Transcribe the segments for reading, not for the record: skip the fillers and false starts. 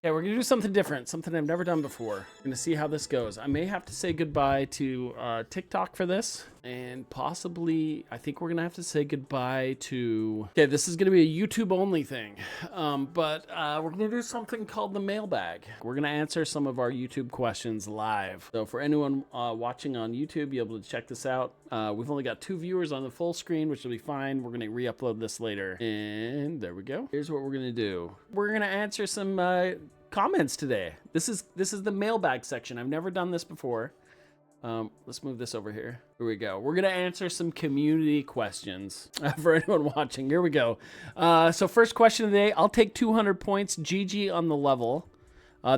Okay, we're gonna do something different, something I've never done before. We're gonna see how this goes. I may have to say goodbye to TikTok for this, and possibly, I think we're gonna have to say goodbye to... Okay, this is gonna be a YouTube only thing, but we're gonna do something called the Mailbag. We're gonna answer some of our YouTube questions live. So for anyone watching on YouTube, you'll be able to check this out. We've only got 2 viewers on the full screen, which will be fine. We're gonna re-upload this later. And there we go. Here's what we're gonna do. We're gonna answer some comments today. This is the mailbag section. I've never done this before. Let's move this over here. Here we go. We're gonna answer some community questions for anyone watching. Here we go. So first question of the day. I'll take 200 points. GG on the level.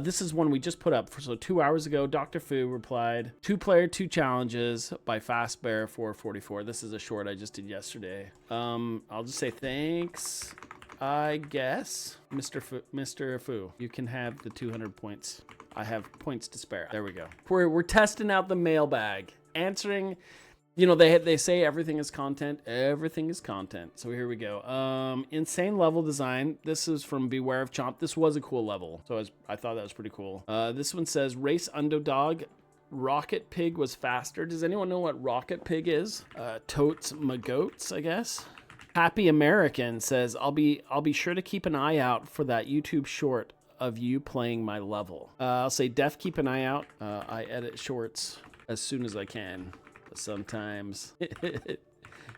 This is one we just put up. So 2 hours ago, Dr. Fu replied, 2-player, 2 challenges by Fast Bear 444. This is a short I just did yesterday. I'll just say thanks. I guess, Mr. Fu, you can have the 200 points. I have points to spare. There we go. We're testing out the mailbag, answering. You know, they say everything is content. Everything is content. So here we go. Insane level design. This is from Beware of Chomp. This was a cool level, so I thought that was pretty cool. This one says race underdog. Rocket Pig was faster. Does anyone know what Rocket Pig is? Totes my goats, I guess. Happy American says, I'll be sure to keep an eye out for that YouTube short of you playing my level. I'll say Def, keep an eye out. I edit shorts as soon as I can, but sometimes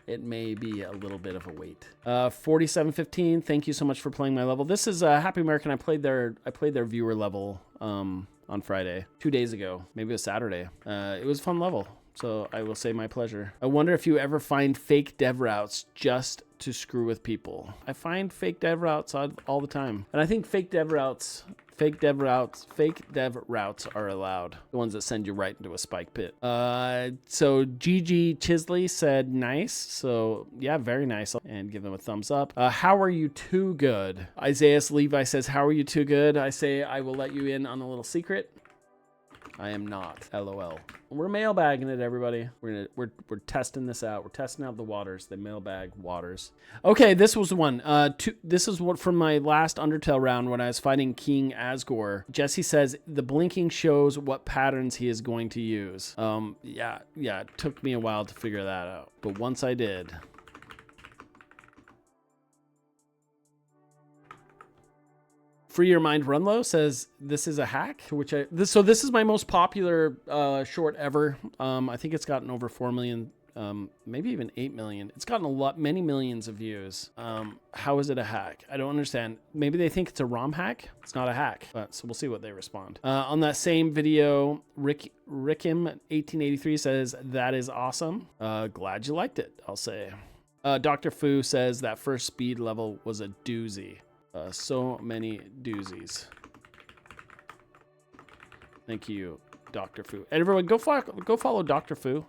it may be a little bit of a wait. 4715, thank you so much for playing my level. This is Happy American. I played their viewer level on Friday, 2 days ago. Maybe it was Saturday. It was a fun level. So I will say my pleasure. I wonder if you ever find fake dev routes just to screw with people. I find fake dev routes all the time. And I think fake dev routes are allowed. The ones that send you right into a spike pit. So GG Chisley said nice. So yeah, very nice. And give them a thumbs up. How are you too good? Isaiah Levi says, how are you too good? I say, I will let you in on a little secret. I am not. LOL. We're mailbagging it, everybody. We're testing this out. We're testing out the waters, the mailbag waters. Okay, this was one. This is what from my last Undertale round when I was fighting King Asgore. Jesse says the blinking shows what patterns he is going to use. Yeah. It took me a while to figure that out, but once I did. Free Your Mind Runlow says this is a hack, which so this is my most popular short ever. I think it's gotten over 4 million, maybe even 8 million. It's gotten many millions of views. How is it a hack? I don't understand. Maybe they think it's a ROM hack. It's not a hack, but so we'll see what they respond. On that same video, Rickim1883 says that is awesome. Glad you liked it, I'll say. Dr. Fu says that first speed level was a doozy. So many doozies. Thank you, Dr. Fu. And everyone, go follow Dr. Fu,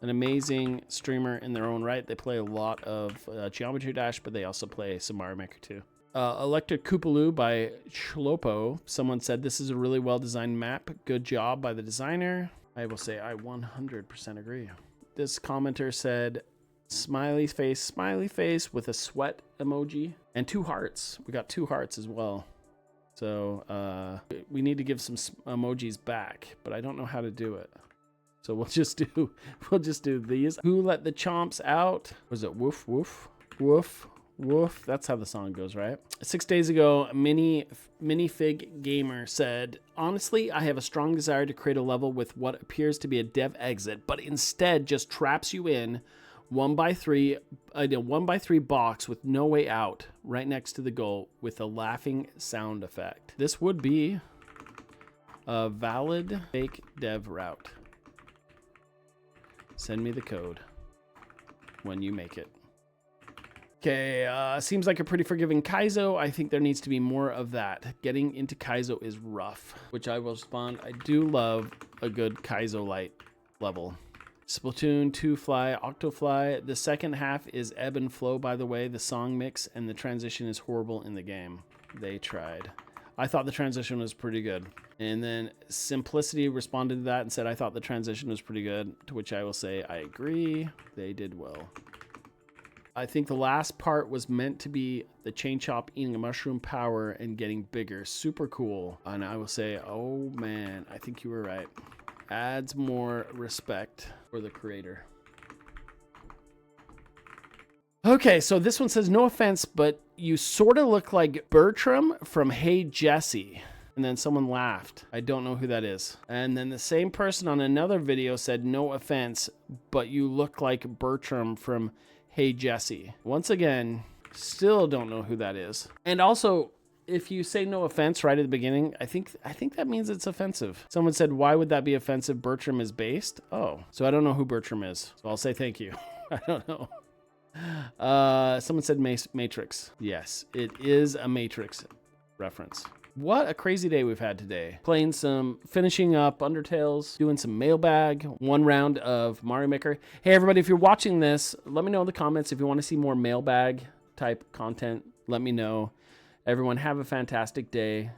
an amazing streamer in their own right. They play a lot of Geometry Dash, but they also play some Mario Maker too. Electric Koopaloo by Shlopo. Someone said this is a really well-designed map. Good job by the designer. I will say I 100% agree. This commenter said, smiley face with a sweat emoji and 2 hearts. We got 2 hearts as well. So we need to give some emojis back, but I don't know how to do it. So we'll just do these. Who let the chomps out? Was it woof woof woof woof? That's how the song goes, right? 6 days ago, Minifig Gamer said, honestly, I have a strong desire to create a level with what appears to be a dev exit, but instead just traps you in 1x3 box with no way out right next to the goal with a laughing sound effect. This would be a valid fake dev route. Send me the code when you make it. Okay, seems like a pretty forgiving Kaizo. I think there needs to be more of that. Getting into Kaizo is rough, which I will respond. I do love a good Kaizo light level. Splatoon 2 Fly, Octofly. The second half is ebb and flow, by the way, the song mix, and the transition is horrible in the game. They tried. I thought the transition was pretty good. And then Simplicity responded to that and said, I thought the transition was pretty good, to which I will say, I agree. They did well. I think the last part was meant to be the chain chomp eating a mushroom power and getting bigger. Super cool. And I will say, oh man, I think you were right. Adds more respect for the creator. Okay, so this one says, no offense, but you sort of look like Bertram from Hey Jesse. And then someone laughed. I don't know who that is. And then the same person on another video said, no offense, but you look like Bertram from Hey Jesse. Once again, still don't know who that is. And also, if you say no offense right at the beginning, I think that means it's offensive. Someone said, why would that be offensive? Bertram is based. Oh, so I don't know who Bertram is. So I'll say thank you. I don't know. Someone said Matrix. Yes, it is a Matrix reference. What a crazy day we've had today. Finishing up Undertales, doing some Mailbag, 1 round of Mario Maker. Hey everybody, if you're watching this, let me know in the comments if you want to see more Mailbag type content. Let me know. Everyone have a fantastic day.